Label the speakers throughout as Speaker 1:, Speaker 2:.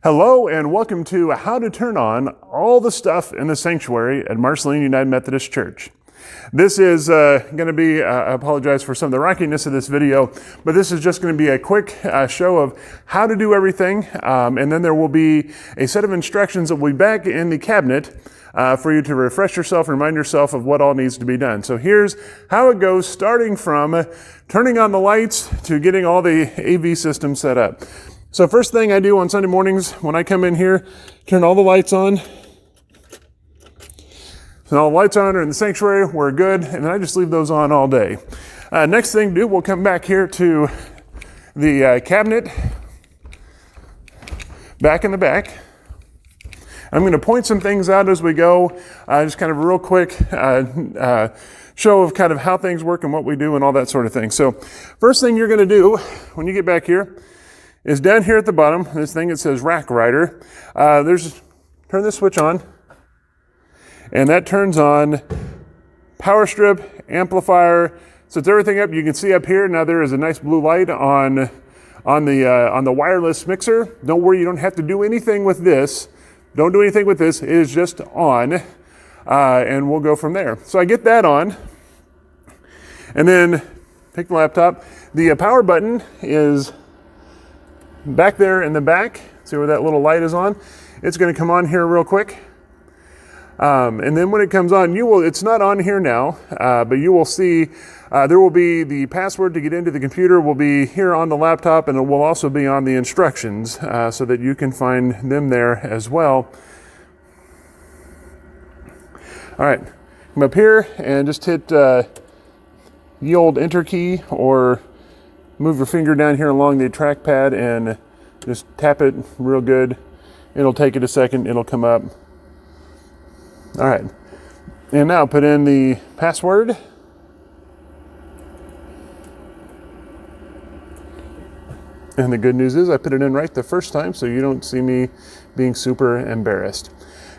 Speaker 1: Hello and welcome to how to turn on all the stuff in the sanctuary at Marceline United Methodist Church. This is going to be, I apologize for some of the rockiness of this video, but this is just going to be a quick show of how to do everything. And then there will be a set of instructions that will be back in the cabinet for you to refresh yourself, remind yourself of what all needs to be done. So here's how it goes, starting from turning on the lights to getting all the AV system set up. So first thing I do on Sunday mornings when I come in here, turn all the lights on. So all the lights on are in the sanctuary, we're good, and then I just leave those on all day. Next thing to do, we'll come back here to the cabinet, back in the back. I'm going to point some things out as we go, just kind of a real quick show of kind of how things work and what we do and all that sort of thing. So first thing you're going to do when you get back here is down here at the bottom, this thing that says Rack Rider. Turn this switch on, and that turns on power strip, amplifier. So it's everything up. You can see up here now there is a nice blue light on the wireless mixer. Don't worry, you don't have to do anything with this. Don't do anything with this. It is just on, and we'll go from there. So I get that on, and then take the laptop. The power button is back there in the back. See where that little light is on? It's going to come on here real quick. And then when it comes on, it's not on here now, but you will see there will be the password to get into the computer will be here on the laptop, and it will also be on the instructions so that you can find them there as well. All right, come up here and just hit the old enter key, or move your finger down here along the trackpad and just tap it real good. It'll take it a second, it'll come up. All right, and now put in the password. And the good news is I put it in right the first time, so you don't see me being super embarrassed.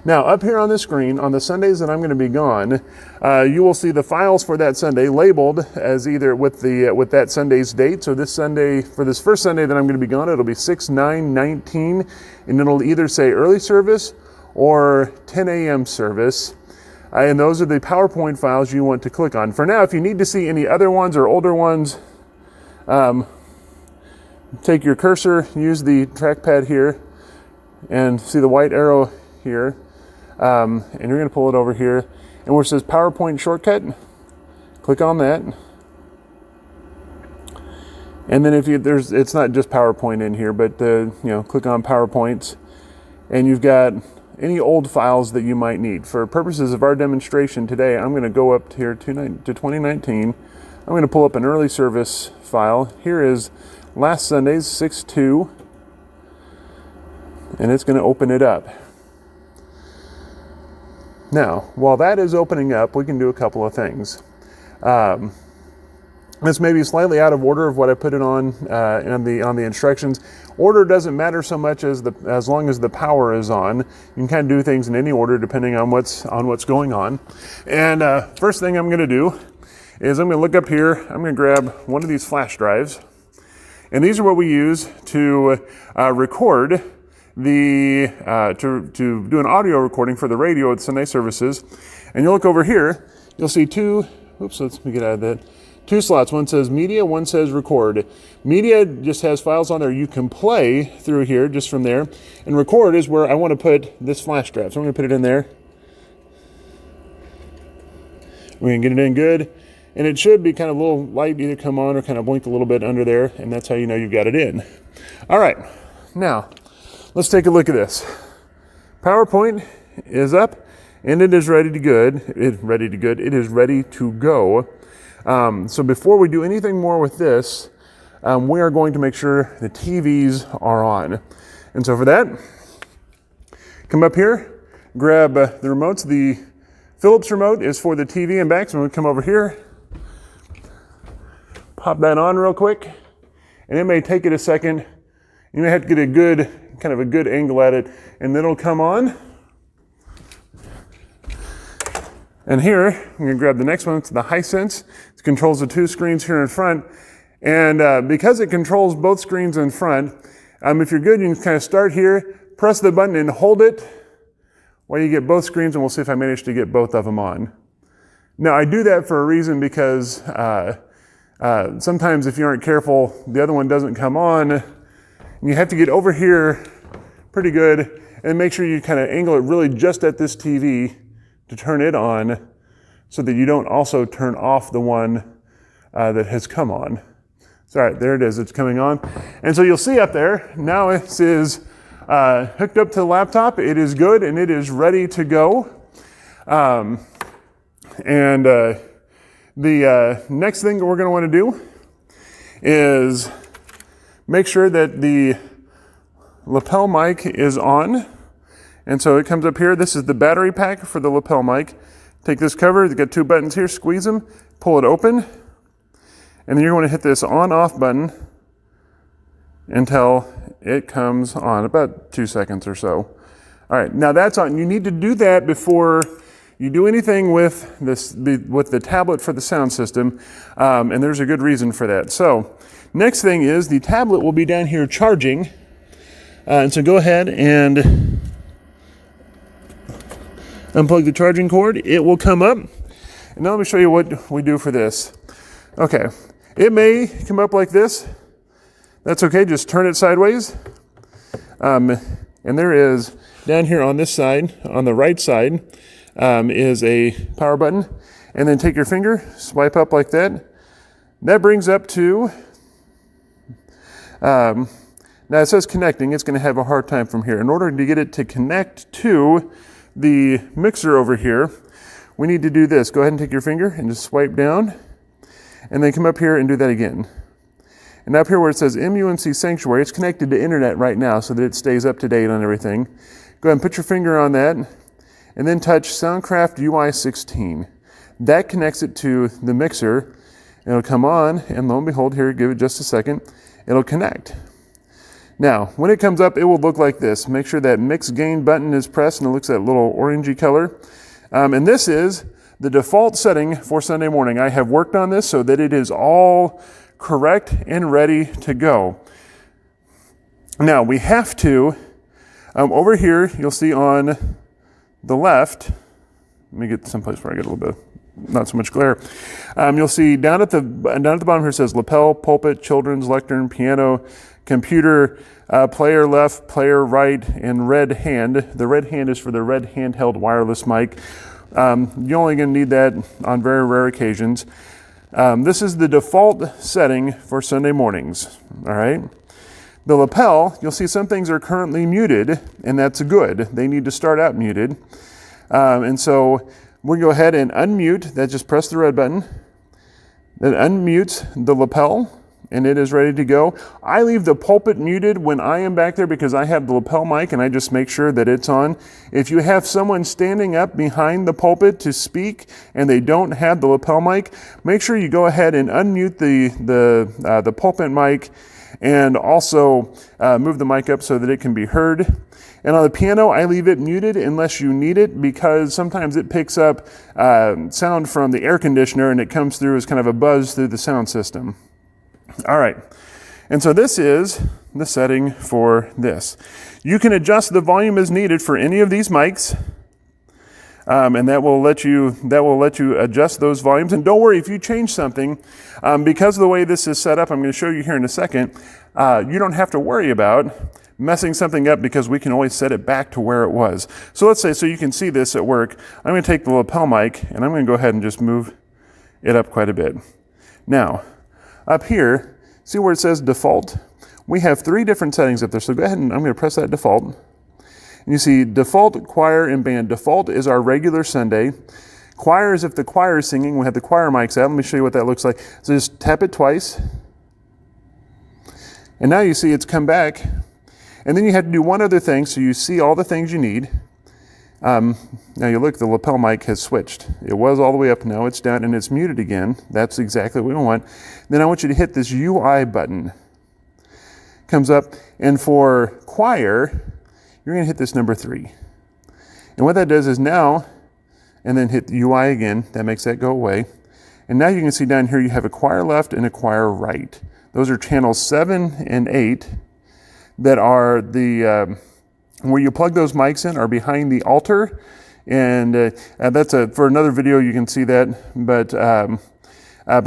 Speaker 1: Now, up here on the screen, on the Sundays that I'm going to be gone, you will see the files for that Sunday labeled as either with that Sunday's date. So this Sunday, for this first Sunday that I'm going to be gone, it'll be 6/9/19, and it'll either say early service or 10 a.m. service. And those are the PowerPoint files you want to click on. For now, if you need to see any other ones or older ones, take your cursor, use the trackpad here, and see the white arrow here. And you're going to pull it over here, and where it says PowerPoint shortcut, click on that. And then it's not just PowerPoint in here, but click on PowerPoints, and you've got any old files that you might need. For purposes of our demonstration today, I'm going to go up here to 2019. I'm going to pull up an early service file. Here is last Sunday's 6/2, and it's going to open it up. Now, while that is opening up, we can do a couple of things. This may be slightly out of order of what I put it on on the instructions. Order doesn't matter so much as long as the power is on. You can kind of do things in any order depending on what's going on. And first thing I'm going to do is I'm going to look up here. I'm going to grab one of these flash drives, and these are what we use to record to do an audio recording for the radio at Sunday services. And you'll look over here, you'll see two slots. One says media, one says record. Media just has files on there you can play through here just from there. And record is where I want to put this flash drive. So I'm going to put it in there. We're going to get it in good. And it should be kind of a little light, either come on or kind of blink a little bit under there. And that's how you know you've got it in. All right, now let's take a look at this. PowerPoint is up, and it is ready to good. It is ready to go. So before we do anything more with this, we are going to make sure the TVs are on. And so for that, come up here, grab the remotes. The Philips remote is for the TV and back, so I'm going to come over here, pop that on real quick, and it may take it a second. You may have to get a good angle at it, and then it'll come on. And here, I'm going to grab the next one. It's the Hisense. It controls the two screens here in front. And because it controls both screens in front, if you're good, you can kind of start here, press the button and hold it while you get both screens, and we'll see if I manage to get both of them on. Now, I do that for a reason because sometimes if you aren't careful, the other one doesn't come on, and you have to get over here pretty good and make sure you kind of angle it really just at this TV to turn it on so that you don't also turn off the one that has come on. So, all right, there it is, it's coming on. And so you'll see up there, now it is hooked up to the laptop, it is good, and it is ready to go. The next thing that we're going to want to do is make sure that the lapel mic is on. And so it comes up here. This is the battery pack for the lapel mic. Take this cover, it's got two buttons here, squeeze them, pull it open, and then you're going to hit this on-off button until it comes on, about 2 seconds or so. All right, now that's on. You need to do that before you do anything with the tablet for the sound system, and there's a good reason for that. So next thing is the tablet will be down here charging, and so go ahead and unplug the charging cord. It will come up, and now let me show you what we do for this. Okay, it may come up like this. That's okay, just turn it sideways, and there is down here on this side, on the right side, is a power button, and then take your finger, swipe up like that. That brings up to, now it says connecting, it's going to have a hard time from here. In order to get it to connect to the mixer over here, we need to do this. Go ahead and take your finger and just swipe down, and then come up here and do that again. And up here where it says MUMC Sanctuary, it's connected to internet right now so that it stays up to date on everything. Go ahead and put your finger on that, and then touch Soundcraft UI 16. That connects it to the mixer. It'll come on, and lo and behold, here, give it just a second, it'll connect. Now, when it comes up, it will look like this. Make sure that mix gain button is pressed, and it looks that little orangey color. And this is the default setting for Sunday morning. I have worked on this so that it is all correct and ready to go. Now, we have to, over here, you'll see on the left, let me get someplace where I get a little bit, not so much glare. You'll see down at the bottom here it says lapel, pulpit, children's, lectern, piano, computer, player left, player right, and red hand. The red hand is for the red handheld wireless mic. You're only going to need that on very rare occasions. This is the default setting for Sunday mornings, all right? The lapel, you'll see some things are currently muted, and that's good. They need to start out muted. And so we'll go ahead and unmute. That just press the red button. That unmutes the lapel, and it is ready to go. I leave the pulpit muted when I am back there because I have the lapel mic, and I just make sure that it's on. If you have someone standing up behind the pulpit to speak and they don't have the lapel mic, make sure you go ahead and unmute the pulpit mic, and also move the mic up so that it can be heard. And on the piano, I leave it muted unless you need it, because sometimes it picks up sound from the air conditioner and it comes through as kind of a buzz through the sound system. All right, and so this is the setting for this. You can adjust the volume as needed for any of these mics. And that will let you adjust those volumes. And don't worry if you change something, because of the way this is set up, I'm going to show you here in a second, you don't have to worry about messing something up because we can always set it back to where it was. So let's say, so you can see this at work, I'm going to take the lapel mic and I'm going to go ahead and just move it up quite a bit. Now, up here, see where it says default? We have 3 different settings up there. So go ahead and I'm going to press that default. And you see default, choir, and band. Default is our regular Sunday. Choir is if the choir is singing. We have the choir mics out. Let me show you what that looks like. So just tap it twice. And now you see it's come back. And then you have to do one other thing so you see all the things you need. Now you look, the lapel mic has switched. It was all the way up, now it's down and it's muted again. That's exactly what we want. Then I want you to hit this UI button. Comes up, and for choir, you're going to hit this number 3. And what that does is now, and then hit UI again, that makes that go away. And now you can see down here you have a choir left and a choir right. Those are channels 7 and 8 that are the where you plug those mics in are behind the altar, and that's for another video you can see that, but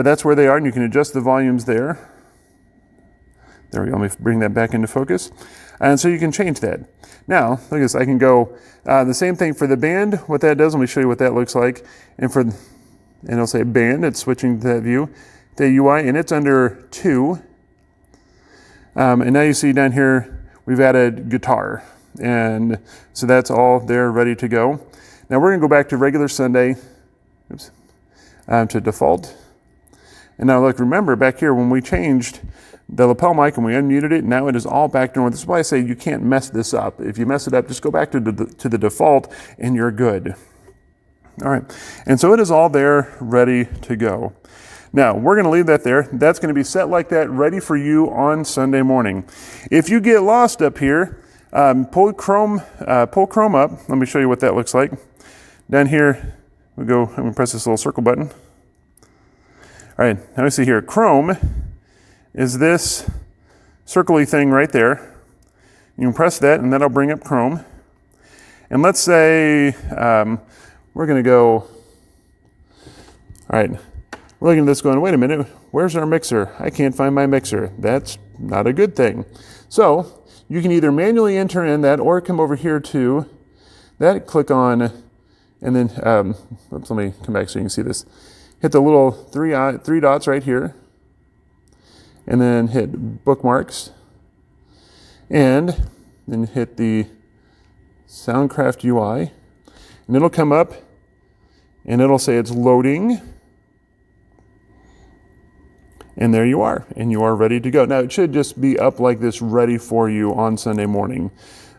Speaker 1: that's where they are, and you can adjust the volumes there. There we go, let me bring that back into focus. And so you can change that. Now, look at this, I can go, the same thing for the band. What that does, let me show you what that looks like. And it'll say band, it's switching to that view, the UI, and it's under 2. And now you see down here, we've added guitar. And so that's all there ready to go. Now we're gonna go back to regular Sunday, to default. And now look, remember back here when we changed the lapel mic and we unmuted it, now it is all back to normal. This is why I say you can't mess this up. If you mess it up, just go back to the default and you're good. All right, and so it is all there ready to go. Now, we're gonna leave that there. That's gonna be set like that, ready for you on Sunday morning. If you get lost up here, pull Chrome up. Let me show you what that looks like. Down here, I'm gonna press this little circle button. All right, now we see here, Chrome is this circly thing right there. You can press that and that'll bring up Chrome. And let's say we're gonna go, all right, we're looking at this going, wait a minute, where's our mixer? I can't find my mixer. That's not a good thing. So you can either manually enter in that or come over here to that, click on, and then, oops, let me come back so you can see this. Hit the little three dots right here, and then hit bookmarks, and then hit the Soundcraft UI, and it'll come up, and it'll say it's loading, and there you are, and you are ready to go. Now it should just be up like this, ready for you on Sunday morning,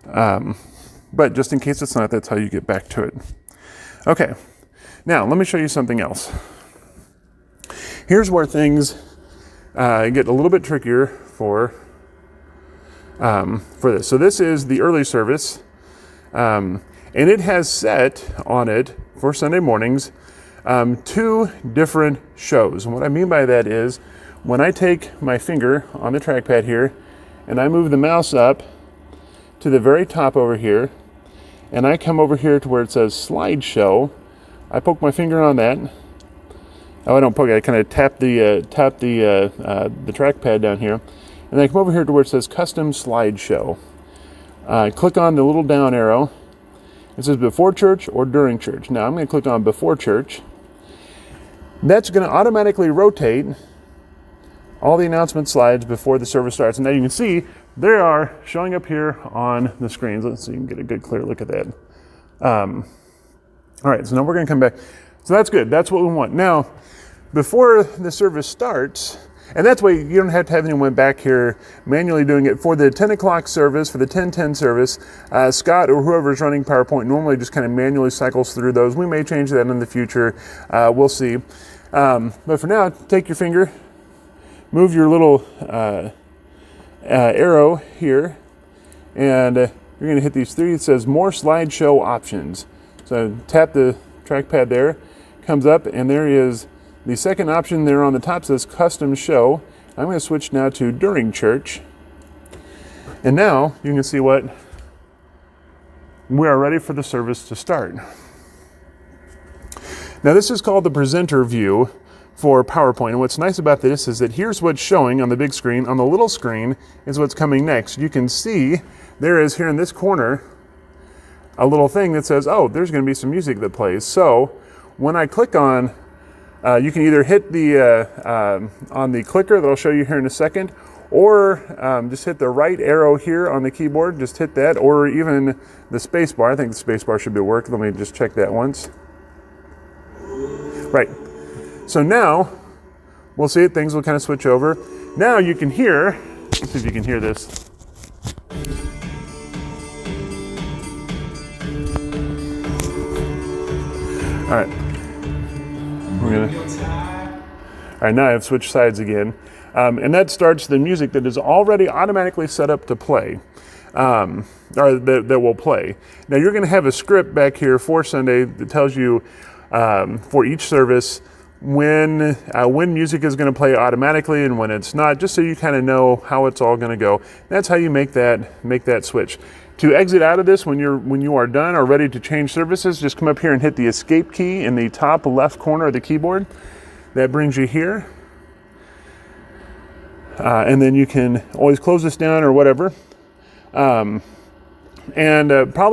Speaker 1: but just in case it's not, that's how you get back to it. Okay, now let me show you something else. Here's where things get a little bit trickier for this. So this is the early service, and it has set on it for Sunday mornings 2 different shows. And what I mean by that is when I take my finger on the trackpad here and I move the mouse up to the very top over here, and I come over here to where it says slideshow, I poke my finger on that. Oh, I don't poke it. I kind of tap the trackpad down here, and I come over here to where it says Custom Slideshow. Click on the little down arrow. It says Before Church or During Church. Now I'm going to click on Before Church. That's going to automatically rotate all the announcement slides before the service starts. And now you can see they are showing up here on the screens. Let's see, you can get a good clear look at that. All right, so now we're going to come back. So that's good. That's what we want. Now, before the service starts, and that's why you don't have to have anyone back here manually doing it. For the 10 o'clock service, for the 10:10 service, Scott or whoever's running PowerPoint normally just kind of manually cycles through those. We may change that in the future. We'll see. But for now, take your finger, move your little arrow here, and you're going to hit these 3. It says More Slideshow Options. So tap the trackpad there, comes up, and there is the second option there on the top, says Custom Show. I'm going to switch now to During Church. And now you can see what we are ready for the service to start. Now this is called the presenter view for PowerPoint. And what's nice about this is that here's what's showing on the big screen. On the little screen is what's coming next. You can see there is here in this corner a little thing that says, oh, there's going to be some music that plays. So when I click on, you can either hit the on the clicker that I'll show you here in a second, or just hit the right arrow here on the keyboard, just hit that, or even the space bar. I think the space bar should be working. Let me just check that once. Right. So now we'll see it, things will kind of switch over. Now you can hear, let's see if you can hear this. All right, all right, now I've switched sides again. And that starts the music that is already automatically set up to play, or that will play. Now you're gonna have a script back here for Sunday that tells you for each service when music is gonna play automatically and when it's not, just so you kind of know how it's all gonna go. That's how you make that switch. To exit out of this when you are done or ready to change services, just come up here and hit the escape key in the top left corner of the keyboard. That brings you here. And then you can always close this down or whatever. Probably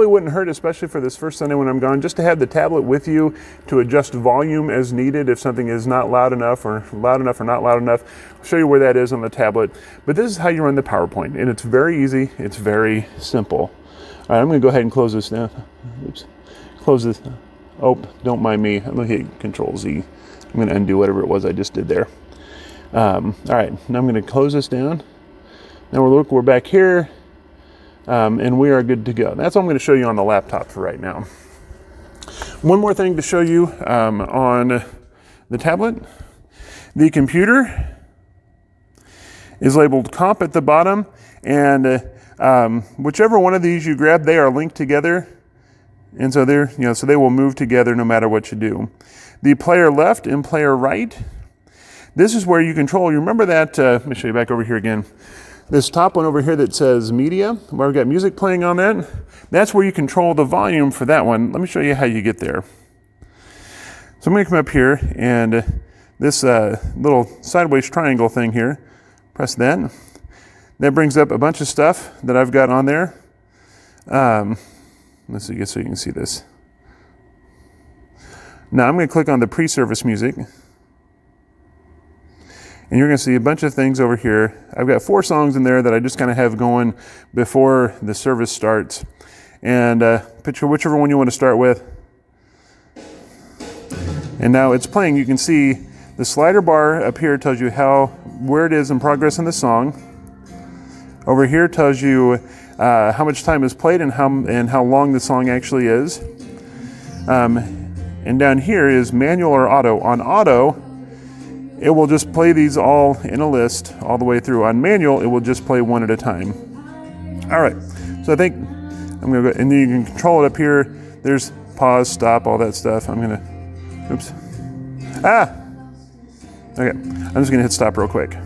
Speaker 1: wouldn't hurt, especially for this first Sunday when I'm gone, just to have the tablet with you to adjust volume as needed if something is not loud enough or not loud enough. I'll show you where that is on the tablet. But this is how you run the PowerPoint, and it's very easy. It's very simple. All right, I'm going to go ahead and close this now. Oops. Close this. Oh, don't mind me. I'm going to hit Control Z. I'm going to undo whatever it was I just did there. All right, now I'm going to close this down. Now we're back here. And we are good to go. That's what I'm going to show you on the laptop for right now. One more thing to show you on the tablet. The computer is labeled comp at the bottom, and whichever one of these you grab, they are linked together, and so so they will move together no matter what you do. The player left and player right. This is where you control. You remember that? Let me show you back over here again. This top one over here that says media, where we've got music playing on that, that's where you control the volume for that one. Let me show you how you get there. So I'm going to come up here and this little sideways triangle thing here, press that. That brings up a bunch of stuff that I've got on there. Let's see, so you can see this. Now I'm going to click on the pre-service music. And you're going to see a bunch of things over here. I've got 4 songs in there that I just kind of have going before the service starts. And picture whichever one you want to start with. And now it's playing. You can see the slider bar up here tells you where it is in progress in the song. Over here tells you how much time is played and how long the song actually is. And down here is manual or auto. On auto, it will just play these all in a list all the way through. On manual, it will just play one at a time. All right, so I think I'm gonna go, and then you can control it up here. There's pause, stop, all that stuff. I'm gonna, oops. Okay, I'm just gonna hit stop real quick.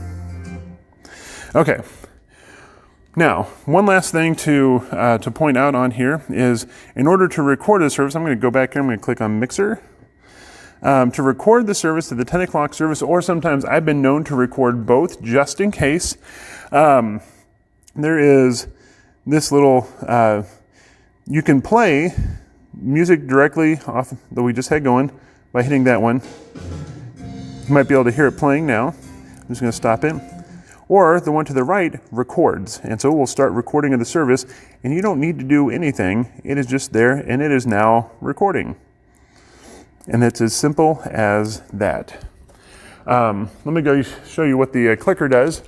Speaker 1: Okay, now, one last thing to point out on here is in order to record a service, I'm gonna go back here, I'm gonna click on Mixer. To record the service to the 10 o'clock service, or sometimes I've been known to record both just in case. There is this little, you can play music directly off that we just had going by hitting that one. You might be able to hear it playing now. I'm just going to stop it. Or the one to the right records, and so we'll start recording of the service, and you don't need to do anything. It is just there, and it is now recording. And it's as simple as that. Let me go show you what the clicker does,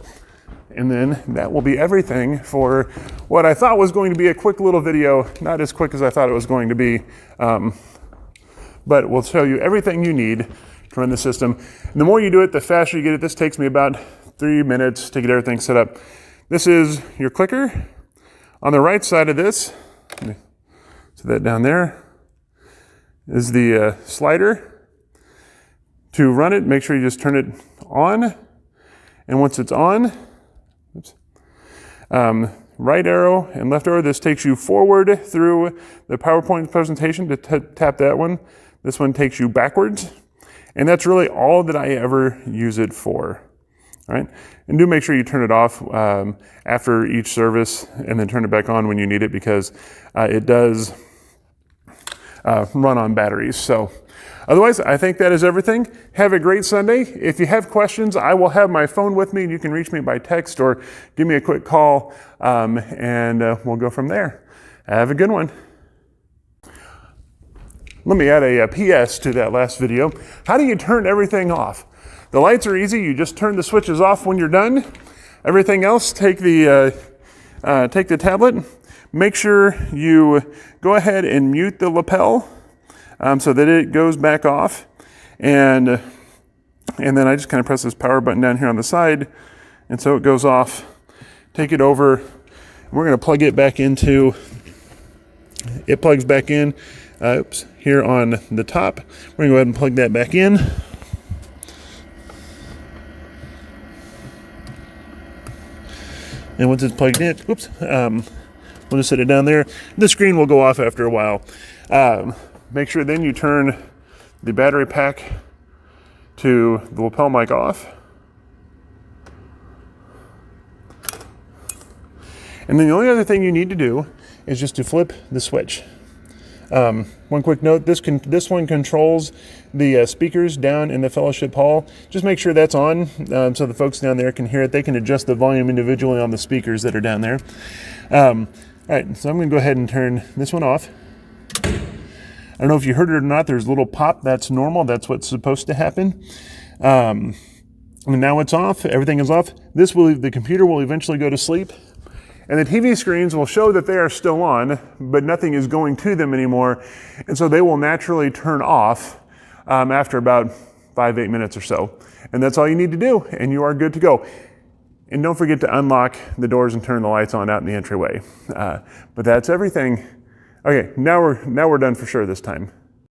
Speaker 1: and then that will be everything for what I thought was going to be a quick little video. Not as quick as I thought it was going to be, but we'll show you everything you need to run the system. And the more you do it, the faster you get it. This takes me about 3 minutes to get everything set up. This is your clicker. On the right side of this, let me set that down there, is the slider. To run it, make sure you just turn it on. And once it's on, oops, right arrow and left arrow, this takes you forward through the PowerPoint presentation. To tap that one, this one takes you backwards. And that's really all that I ever use it for. All right? And do make sure you turn it off after each service and then turn it back on when you need it, because it does run on batteries. So otherwise, I think that is everything. Have a great Sunday. If you have questions, I will have my phone with me, and you can reach me by text or give me a quick call, and we'll go from there. Have a good one. Let me add a PS to that last video. How do you turn everything off? The lights are easy. You just turn the switches off when you're done. Everything else, take the tablet. Make sure you go ahead and mute the lapel so that it goes back off. And then I just kind of press this power button down here on the side, and so it goes off. Take it over. We're going to plug it back into, it plugs back in here on the top. We're going to go ahead and plug that back in. And once it's plugged in, We'll just set it down there. The screen will go off after a while. Make sure then you turn the battery pack to the lapel mic off. And then the only other thing you need to do is just to flip the switch. One quick note, this one controls the speakers down in the fellowship hall. Just make sure that's on so the folks down there can hear it. They can adjust the volume individually on the speakers that are down there. All right, so I'm going to go ahead and turn this one off. I don't know if you heard it or not, there's a little pop. That's normal. That's what's supposed to happen. And now it's off. Everything is off. The computer will eventually go to sleep. And the TV screens will show that they are still on, but nothing is going to them anymore. And so they will naturally turn off after about 5-8 minutes or so. And that's all you need to do, and you are good to go. And don't forget to unlock the doors and turn the lights on out in the entryway. But that's everything. Okay, now we're done for sure this time.